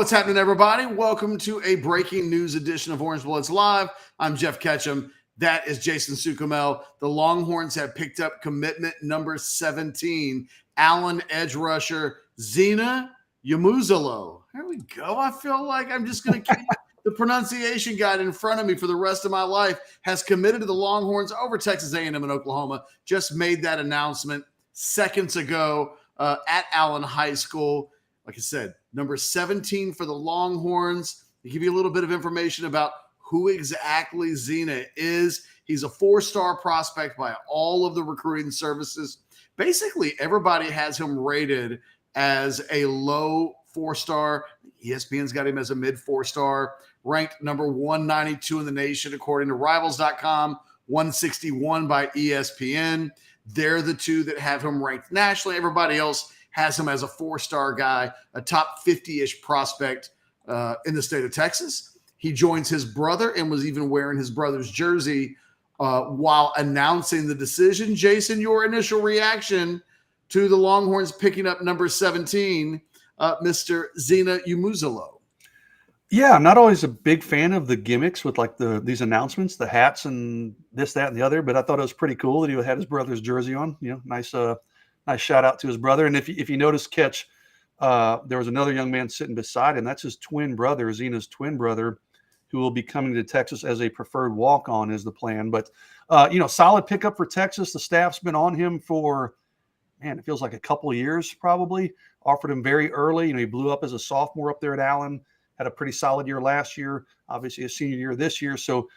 what's happening, everybody? Welcome to a breaking news edition of Orangebloods Live. I'm Jeff Ketchum. That is Jason Sukumel. The Longhorns have picked up commitment number 17, Allen edge rusher Zina Umeozulu. There we go. I feel like I'm just going to keep the pronunciation guide in front of me for the rest of my life. Has committed to the Longhorns over Texas A&M and Oklahoma. Just made that announcement seconds ago at Allen High School. Like I said, number 17 for the Longhorns. To give you a little bit of information about who exactly Zena is, he's a four-star prospect by all of the recruiting services. Basically, everybody has him rated as a low four-star. ESPN's got him as a mid four-star, ranked number 192 in the nation, according to Rivals.com, 161 by ESPN. They're the two that have him ranked nationally. Everybody else has him as a four-star guy, a top 50-ish prospect in the state of Texas. He joins his brother and was even wearing his brother's jersey while announcing the decision. Jason, your initial reaction to the Longhorns picking up number 17, Mr. Zina Umeozulu? Yeah, I'm not always a big fan of the gimmicks with like these announcements, the hats and this, that, and the other, but I thought it was pretty cool that he had his brother's jersey on. You know, nice shout out to his brother. And if you notice, Ketch, there was another young man sitting beside him. That's his twin brother, Zena's twin brother, who will be coming to Texas as a preferred walk-on is the plan. But, solid pickup for Texas. The staff's been on him for, man, it feels like a couple of years probably. Offered him very early. He blew up as a sophomore up there at Allen. Had a pretty solid year last year, obviously a senior year this year. So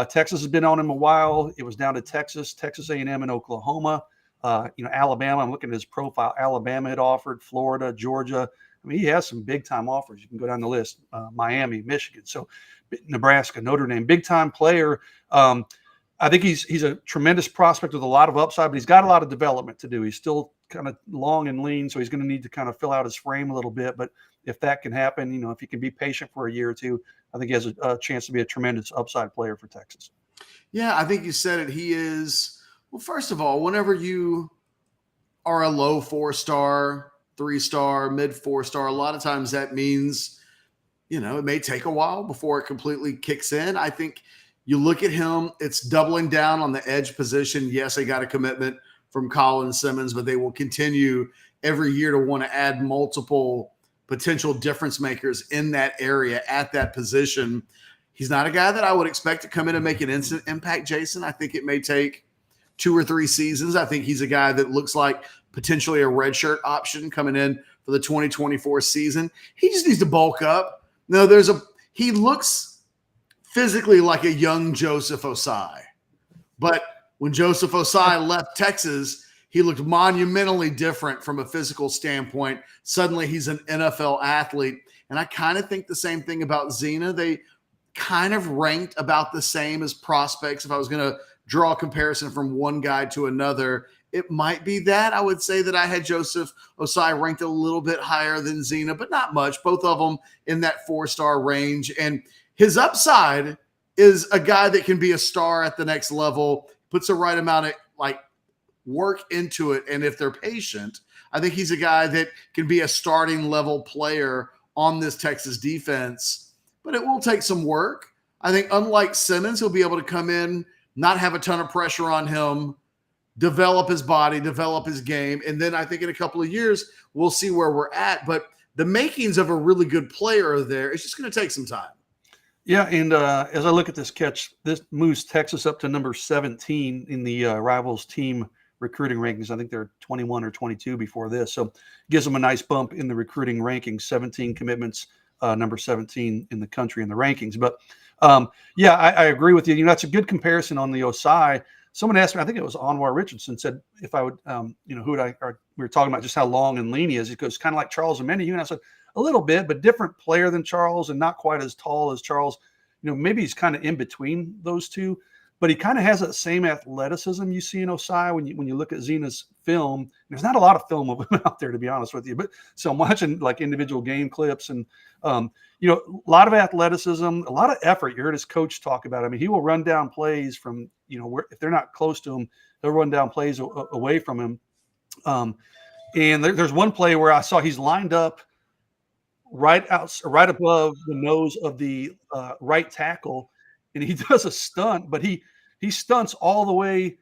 Texas has been on him a while. It was down to Texas A&M, and Oklahoma. Alabama, I'm looking at his profile. Alabama had offered, Florida, Georgia. I mean, he has some big-time offers. You can go down the list. Miami, Michigan, so Nebraska, Notre Dame, big-time player. I think he's a tremendous prospect with a lot of upside, but he's got a lot of development to do. He's still kind of long and lean, so he's going to need to kind of fill out his frame a little bit. But if that can happen, if he can be patient for a year or two, I think he has a chance to be a tremendous upside player for Texas. Yeah, I think you said it. He is, well, first of all, whenever you are a low four-star, three-star, mid four-star, a lot of times that means, it may take a while before it completely kicks in. I think you look at him, it's doubling down on the edge position. Yes, they got a commitment from Colin Simmons, but they will continue every year to want to add multiple potential difference makers in that area at that position. He's not a guy that I would expect to come in and make an instant impact, Jason. I think it may take 2 or 3 seasons. I think he's a guy that looks like potentially a redshirt option coming in for the 2024 season. He just needs to bulk up. No, he looks physically like a young Joseph Osai. But when Joseph Osai left Texas, he looked monumentally different from a physical standpoint. Suddenly he's an NFL athlete. And I kind of think the same thing about Zena. They kind of ranked about the same as prospects. If I was going to draw a comparison from one guy to another, it might be that. I would say that I had Joseph Osai ranked a little bit higher than Zena, but not much. Both of them in that 4-star range. And his upside is a guy that can be a star at the next level, puts the right amount of work into it. And if they're patient, I think he's a guy that can be a starting level player on this Texas defense, but it will take some work. I think unlike Simmons, he'll be able to come in, not have a ton of pressure on him, develop his body, develop his game. And then I think in a couple of years, we'll see where we're at. But the makings of a really good player are there. It's just going to take some time. Yeah, and as I look at this Catch, this moves Texas up to number 17 in the Rivals team recruiting rankings. I think they're 21 or 22 before this. So gives them a nice bump in the recruiting rankings, 17 commitments, number 17 in the country in the rankings. But I agree with you. That's a good comparison on the Osai. Someone asked me, I think it was Anwar Richardson, said if I would, we were talking about just how long and lean he is. He goes kind of like Charles Omenihu. And I said, a little bit, but different player than Charles and not quite as tall as Charles. Maybe he's kind of in between those two, but he kind of has that same athleticism you see in Osai when you look at Zena's film. There's not a lot of film of him out there, to be honest with you, but so I'm watching like individual game clips and, a lot of athleticism, a lot of effort. You heard his coach talk about it. I mean, he will run down plays from, if they're not close to him, they'll run down plays away from him. And there's one play where I saw he's lined up right above the nose of the right tackle, and he does a stunt, but he stunts all the way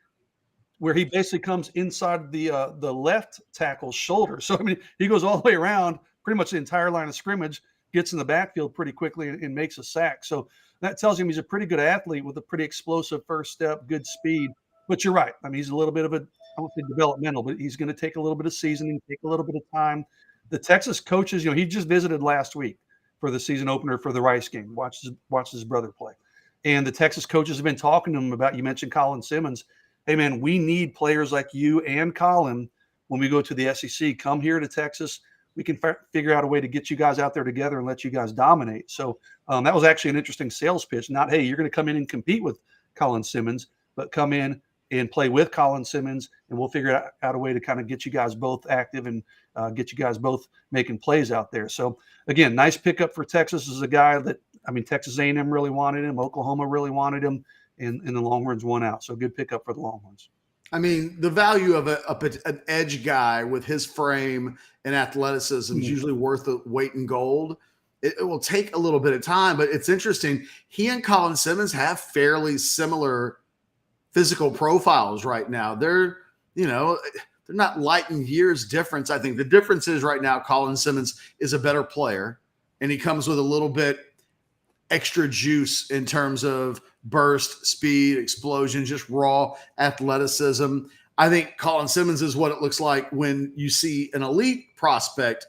where he basically comes inside the left tackle's shoulder. So I mean, he goes all the way around pretty much the entire line of scrimmage, gets in the backfield pretty quickly, and makes a sack. So that tells him he's a pretty good athlete with a pretty explosive first step, good speed. But you're right. I mean, he's a little bit of a, I won't say developmental, but he's going to take a little bit of seasoning, take a little bit of time. The Texas coaches, he just visited last week for the season opener for the Rice game. Watched his brother play, and the Texas coaches have been talking to him about. You mentioned Colin Simmons. Hey man, we need players like you and Colin when we go to the SEC. Come here to Texas. We can figure out a way to get you guys out there together and let you guys dominate. So that was actually an interesting sales pitch. Not, hey, you're going to come in and compete with Colin Simmons, but come in and play with Colin Simmons, and we'll figure out a way to kind of get you guys both active and get you guys both making plays out there. So again, nice pickup for Texas. Is a guy that, I mean, Texas A&M really wanted him. Oklahoma really wanted him. And the Longhorns won out. So good pickup for the Longhorns. I mean, the value of an edge guy with his frame and athleticism is usually worth the weight in gold. It will take a little bit of time, but it's interesting. He and Colin Simmons have fairly similar physical profiles right now. They're not light in years difference. I think the difference is right now Colin Simmons is a better player, and he comes with a little bit extra juice in terms of burst, speed, explosion, just raw athleticism. I think Colin Simmons is what it looks like when you see an elite prospect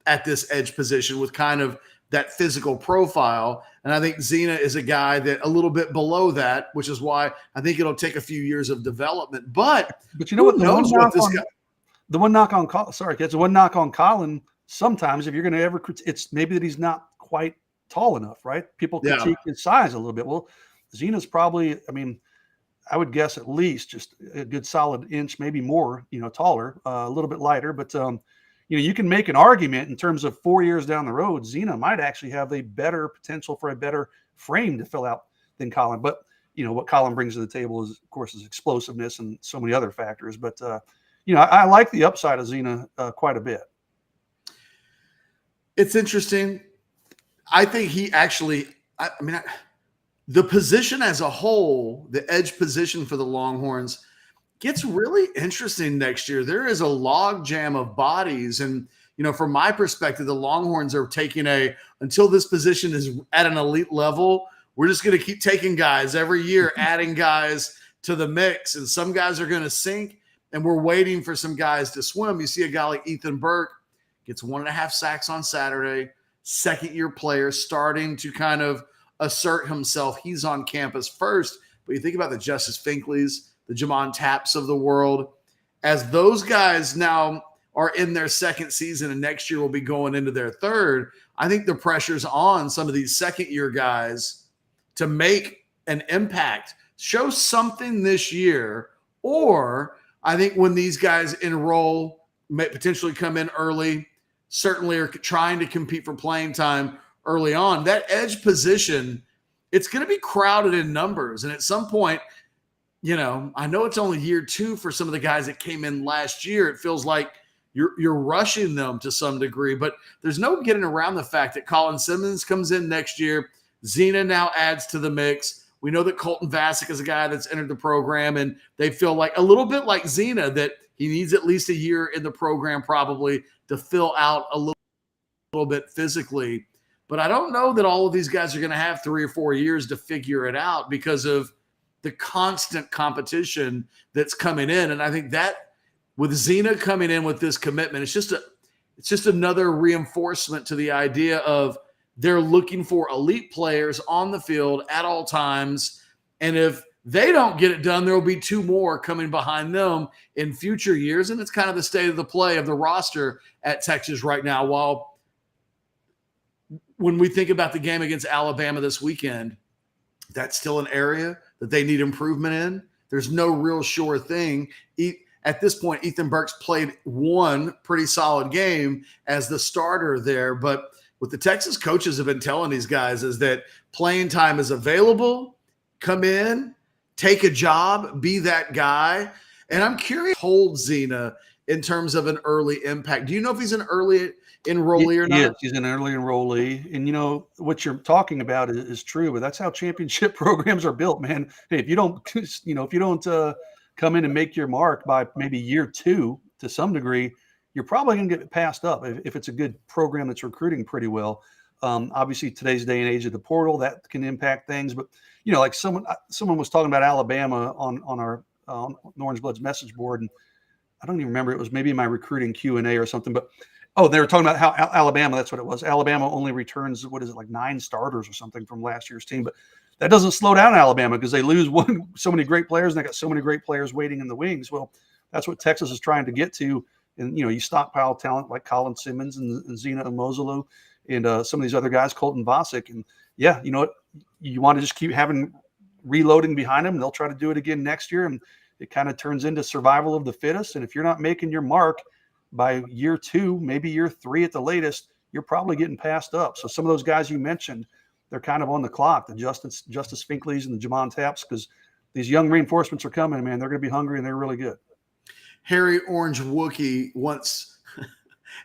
at this edge position with kind of that physical profile. And I think Zena is a guy that a little bit below that, which is why I think it'll take a few years of development. But you know what? The one knock on Colin, sometimes if you're going to ever, it's maybe that he's not quite tall enough, right? People critique his size a little bit. Well, Zena's probably, I mean, I would guess at least just a good solid inch, maybe more, taller, a little bit lighter. But, you can make an argument in terms of 4 years down the road, Zena might actually have a better potential for a better frame to fill out than Colin. But, what Colin brings to the table is, of course, his explosiveness and so many other factors. But, I like the upside of Zena quite a bit. It's interesting. I think he actually, the position as a whole, the edge position for the Longhorns gets really interesting next year. There is a log jam of bodies. And, from my perspective, the Longhorns are taking until this position is at an elite level, we're just going to keep taking guys every year, adding guys to the mix. And some guys are going to sink, and we're waiting for some guys to swim. You see a guy like Ethan Burke gets 1.5 sacks on Saturday. Second-year player starting to kind of assert himself. He's on campus first. But you think about the Justice Finkleys, the Jamon Tapps of the world. As those guys now are in their second season and next year will be going into their third, I think the pressure's on some of these second-year guys to make an impact, show something this year. Or I think when these guys enroll, may potentially come in early, certainly are trying to compete for playing time early on. That edge position, it's going to be crowded in numbers. And at some point, I know it's only year 2 for some of the guys that came in last year. It feels like you're rushing them to some degree, but there's no getting around the fact that Colin Simmons comes in next year. Zena now adds to the mix. We know that Colton Vasek is a guy that's entered the program, and they feel like a little bit like Zena that he needs at least a year in the program probably to fill out a little bit physically. But I don't know that all of these guys are going to have 3 or 4 years to figure it out because of the constant competition that's coming in. And I think that with Zena coming in with this commitment, it's just another reinforcement to the idea of they're looking for elite players on the field at all times. And if they don't get it done, there will be 2 more coming behind them in future years. And it's kind of the state of the play of the roster at Texas right now. While when we think about the game against Alabama this weekend, that's still an area that they need improvement in. There's no real sure thing. At this point, Ethan Burke's played one pretty solid game as the starter there. But what the Texas coaches have been telling these guys is that playing time is available. Come in, take a job, be that guy. And I'm curious, hold Zena in terms of an early impact. Do you know if he's an early enrollee or He is. not? He's an early enrollee, and what you're talking about is true. But that's how championship programs are built, man. Hey, if you don't, if you don't come in and make your mark by maybe year 2 to some degree, you're probably going to get passed up if it's a good program that's recruiting pretty well. Obviously, today's day and age of the portal, that can impact things. But like someone was talking about Alabama on our Orangebloods message board, and I don't even remember. It was maybe my recruiting Q&A or something. But they were talking about how Alabama. That's what it was. Alabama only returns, what is it, like 9 starters or something from last year's team. But that doesn't slow down Alabama because they lose so many great players, and they got so many great players waiting in the wings. Well, that's what Texas is trying to get to. And you stockpile talent like Colin Simmons and Zina Umeozulu and some of these other guys, Colton Bosick. And yeah, you want to just keep having reloading behind them. They'll try to do it again next year, and it kind of turns into survival of the fittest. And if you're not making your mark by year 2, maybe year 3 at the latest, you're probably getting passed up. So some of those guys you mentioned, they're kind of on the clock, the Justice Finkleys and the Jamon Taps, because these young reinforcements are coming, man. They're going to be hungry, and they're really good. Harry Orange Wookie once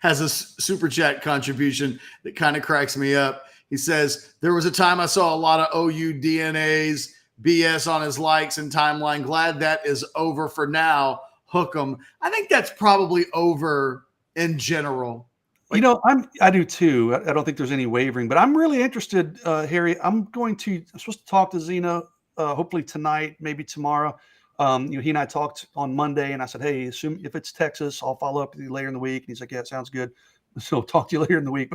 has a super chat contribution that kind of cracks me up. He says, there was a time I saw a lot of OU DNAs, BS on his likes and timeline. Glad that is over for now. Hook 'em. I think that's probably over in general. I do too. I don't think there's any wavering, but I'm really interested, Harry. I'm supposed to talk to Zena hopefully tonight, maybe tomorrow. He and I talked on Monday, and I said, hey, assume if it's Texas, I'll follow up with you later in the week. And he's like, yeah, it sounds good. So talk to you later in the week.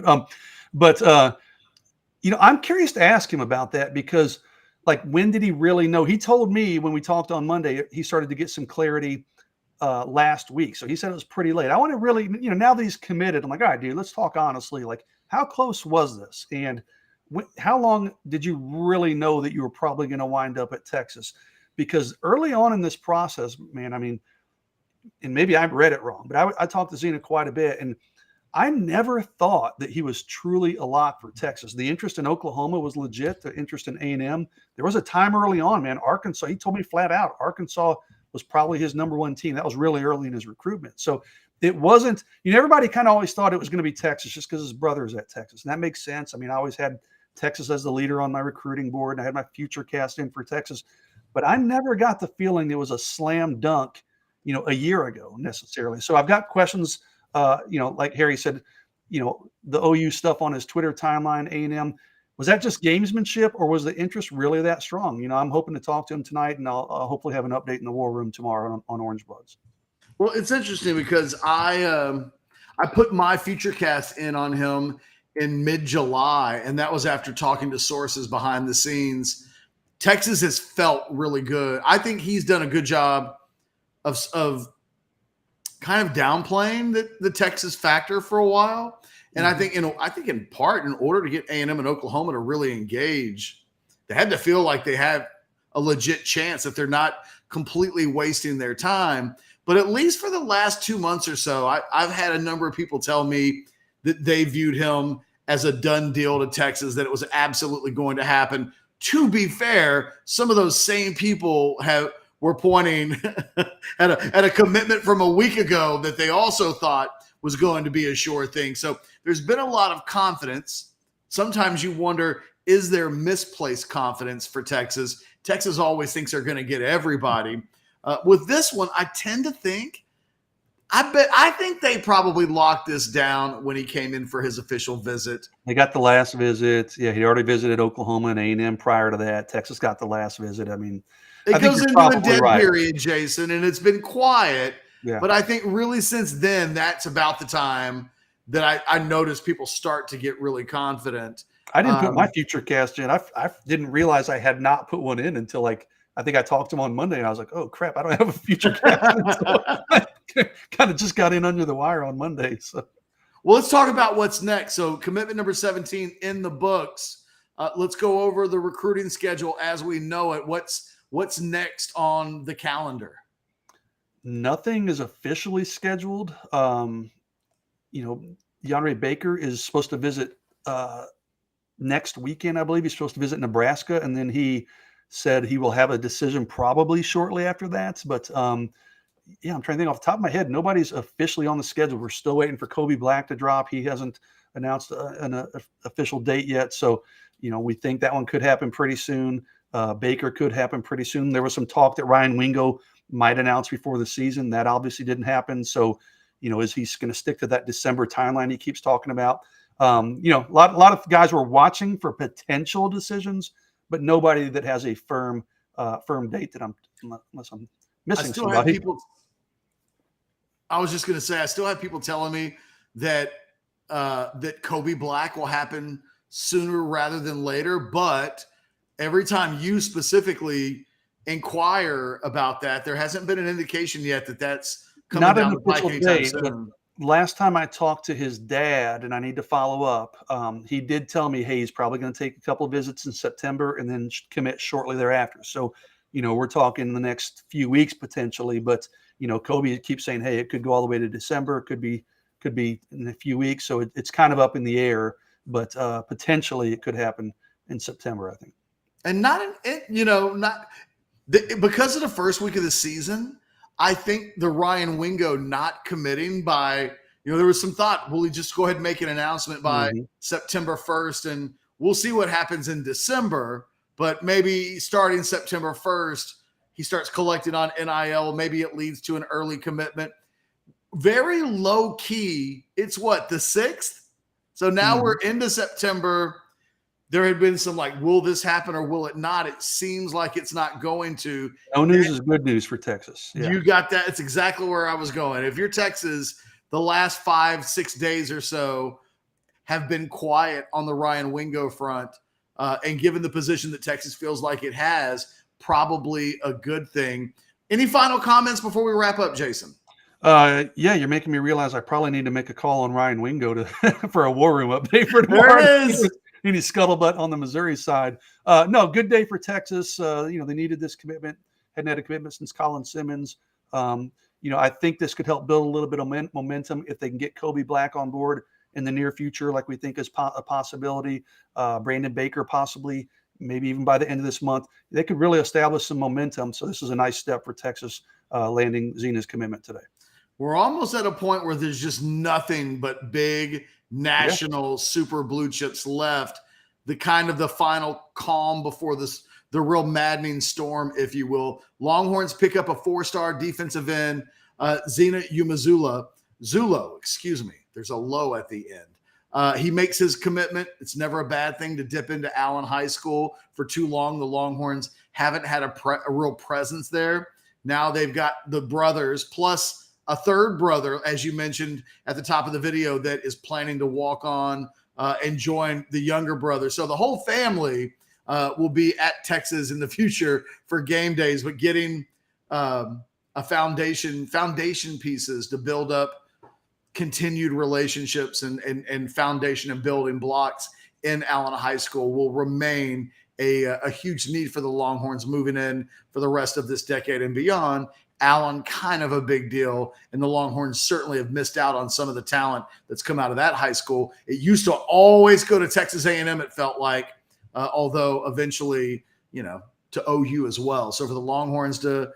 But I'm curious to ask him about that because, like, when did he really know? He told me when we talked on Monday, he started to get some clarity last week. So he said it was pretty late. I want to really, now that he's committed, I'm like, all right, dude, let's talk honestly. Like, how close was this? And how long did you really know that you were probably going to wind up at Texas? Because early on in this process, man, I mean, and maybe I read it wrong, but I talked to Zena quite a bit, and I never thought that he was truly a lock for Texas. The interest in Oklahoma was legit. The interest in A&M. There was a time early on, man. Arkansas, he told me flat out, Arkansas was probably his number 1 team. That was really early in his recruitment. So it wasn't, everybody kind of always thought it was going to be Texas just because his brother is at Texas. And that makes sense. I mean, I always had Texas as the leader on my recruiting board, and I had my future cast in for Texas. But I never got the feeling it was a slam dunk, a year ago necessarily. So I've got questions, like Harry said, the OU stuff on his Twitter timeline, A&M, was that just gamesmanship, or was the interest really that strong? I'm hoping to talk to him tonight, and I'll hopefully have an update in the war room tomorrow on Orangebloods. Well, it's interesting because I put my future cast in on him in mid-July, and that was after talking to sources behind the scenes. Texas has felt really good. I think he's done a good job of kind of downplaying the Texas factor for a while. And I think in part, in order to get A&M and Oklahoma to really engage, they had to feel like they had a legit chance that they're not completely wasting their time. But at least for the last 2 months or so, I've had a number of people tell me that they viewed him as a done deal to Texas, that it was absolutely going to happen. To be fair, some of those same people were pointing at a commitment from a week ago that they also thought was going to be a sure thing. So there's been a lot of confidence. Sometimes you wonder, is there misplaced confidence for Texas? Texas always thinks they're going to get everybody. With this one, I tend to think, I think they probably locked this down when he came in for his official visit. They got the last visit. Yeah, he already visited Oklahoma and A&M prior to that. Texas got the last visit. I mean, it goes into a dead period, Jason, and it's been quiet. Yeah. But I think really since then, that's about the time that I noticed people start to get really confident. I didn't put my future cast in. I didn't realize I had not put one in until I think I talked to him on Monday, and I was like, oh, crap, I don't have a future cast. So I kind of just got in under the wire on Monday. So, well, let's talk about what's next. So commitment number 17 in the books. Let's go over the recruiting schedule as we know it. What's next on the calendar? Nothing is officially scheduled. DeAndre Baker is supposed to visit next weekend, I believe. He's supposed to visit Nebraska, and then he said he will have a decision probably shortly after that. But yeah, I'm trying to think off the top of my head. Nobody's officially on the schedule. We're still waiting for Kobe Black to drop. He hasn't announced an official date yet. So, we think that one could happen pretty soon. Baker could happen pretty soon. There was some talk that Ryan Wingo might announce before the season. That obviously didn't happen. So, is he going to stick to that December timeline he keeps talking about? A lot of guys were watching for potential decisions, but nobody that has a firm date that unless I'm missing somebody. I was just going to say, I still have people telling me that that Kobe Black will happen sooner rather than later. But every time you specifically inquire about that, there hasn't been an indication yet that that's coming Not down an the pike official anytime date, but soon. last time I talked to his dad, and I need to follow up, he did tell me, hey, he's probably going to take a couple of visits in September and then commit shortly thereafter. So, we're talking the next few weeks potentially, but Kobe keeps saying, hey, it could go all the way to December. It could be in a few weeks. So it's kind of up in the air, but potentially it could happen in September, I think. And because of the first week of the season, I think the Ryan Wingo not committing by, there was some thought, will he just go ahead and make an announcement by September 1st and we'll see what happens in December, but maybe starting September 1st, he starts collecting on NIL. Maybe it leads to an early commitment. Very low key. It's what, the 6th? So now we're into September. There had been some will this happen or will it not? It seems like it's not going to. No news is good news for Texas. Yeah. You got that. It's exactly where I was going. If you're Texas, the last 5-6 days or so have been quiet on the Ryan Wingo front. And given the position that Texas feels like it has, probably a good thing. Any final comments before we wrap up, Jason? Yeah, you're making me realize I probably need to make a call on Ryan Wingo for a war room update for tomorrow. There it is. Any scuttlebutt on the Missouri side. No, good day for Texas. They needed this commitment. Hadn't had a commitment since Colin Simmons. I think this could help build a little bit of momentum if they can get Kobe Black on board in the near future, like we think is a possibility. Brandon Baker possibly, maybe even by the end of this month. They could really establish some momentum. So this is a nice step for Texas landing Zena's commitment today. We're almost at a point where there's just nothing but big national super blue chips left. The final calm before the real maddening storm, if you will. Longhorns pick up a 4-star defensive end, Zina Umeozulu. There's a low at the end. He makes his commitment. It's never a bad thing to dip into Allen High School. For too long, the Longhorns haven't had a real presence there. Now they've got the brothers plus a third brother, as you mentioned at the top of the video, that is planning to walk on and join the younger brother. So the whole family will be at Texas in the future for game days, but getting a foundation pieces to build up continued relationships and foundation and building blocks in Allen High School will remain a huge need for the Longhorns moving in for the rest of this decade and beyond. Allen, kind of a big deal, and the Longhorns certainly have missed out on some of the talent that's come out of that high school. It used to always go to Texas A&M, it felt like, although eventually, to OU as well. So for the Longhorns to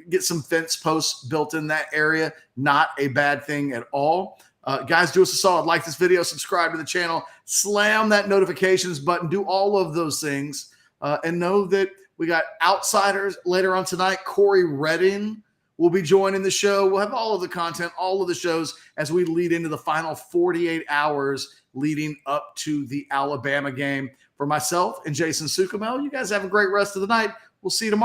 get some fence posts built in that area, not a bad thing at all. Guys, do us a solid. Like this video, subscribe to the channel, slam that notifications button, do all of those things, and know that we got outsiders later on tonight. Corey Redding will be joining the show. We'll have all of the content, all of the shows as we lead into the final 48 hours leading up to the Alabama game. For myself and Jason Sukumel, you guys have a great rest of the night. We'll see you tomorrow.